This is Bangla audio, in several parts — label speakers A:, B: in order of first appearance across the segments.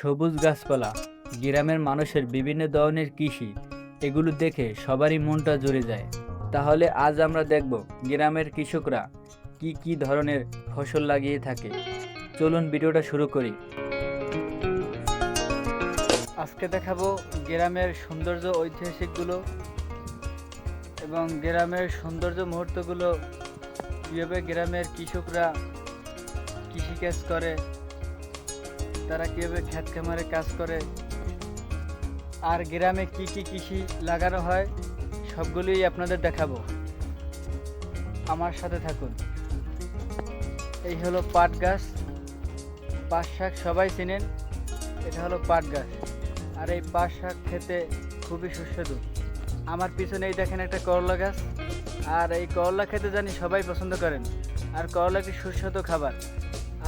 A: সবুজ গাছপালা, গ্রামের মানুষের বিভিন্ন ধরনের কৃষি, এগুলো দেখে সবারই মনটা জুড়ে যায়। তাহলে আজ আমরা দেখব গ্রামের কৃষকরা কি কি ধরনের ফসল লাগিয়ে থাকে। চলুন ভিডিওটা শুরু করি। আজকে দেখাবো গ্রামের সৌন্দর্য ঐতিহাসিকগুলো এবং গ্রামের সৌন্দর্য মুহূর্তগুলো, কীভাবে গ্রামের কৃষকরা কৃষিকাজ করে, তারা কীভাবে ক্ষেত খামারে কাজ করে, আর গ্রামে কি কি কৃষি লাগানো হয় সবগুলোই আপনাদের দেখাবো। আমার সাথে থাকুন। এই হলো পাট গাছ, পাট শাক সবাই চিনেন, এটা হলো পাট গাছ। আর এই পাট শাক খেতে খুবই সুস্বাদু। আমার পিছনে এই দেখেন একটা করলা গাছ, আর এই করলা খেতে জানি সবাই পছন্দ করেন, আর করলা একটি সুস্বাদু খাবার।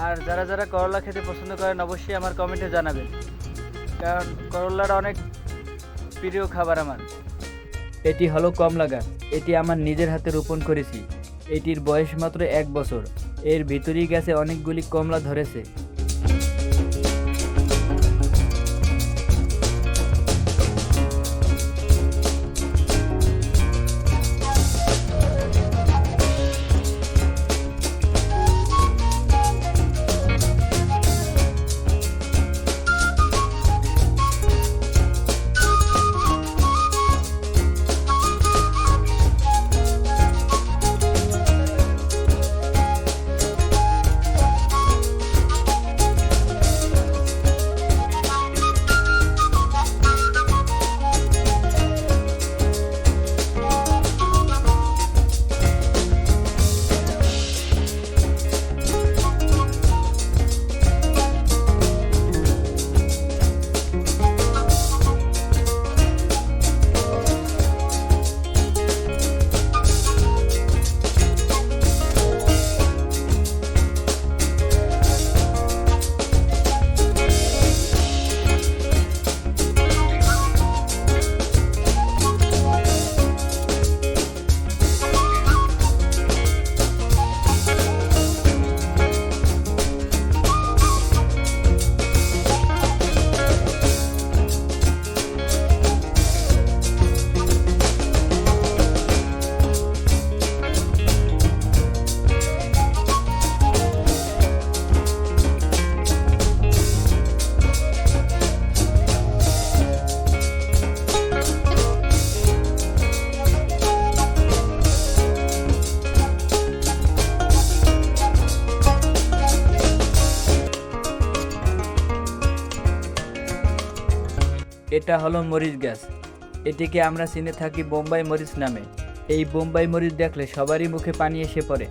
A: আর যারা যারা করলা খেতে পছন্দ করেন অবশ্যই আমার কমেন্টে জানাবেন, কারণ করলাটা অনেক প্রিয় খাবার আমার। এটি হলো কমলা গাছ, এটি আমার নিজের হাতে রোপণ করেছি। এটির বয়স মাত্র 1 বছর। এর ভিতরেই গাছে অনেকগুলি কমলা ধরেছে। এটা হলো মরিচ গাছ, এটিকে আমরা চিনে থাকি বোম্বাই মরিচ নামে। এই বোম্বাই মরিচ দেখলে সবারই মুখে পানি এসে পড়ে।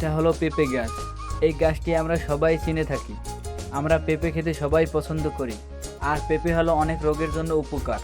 A: এটা হলো পেঁপে গাছ, এই গাছটি আমরা সবাই চিনে থাকি। আমরা পেঁপে খেতে সবাই পছন্দ করি, আর পেঁপে হলো অনেক রোগের জন্য উপকার।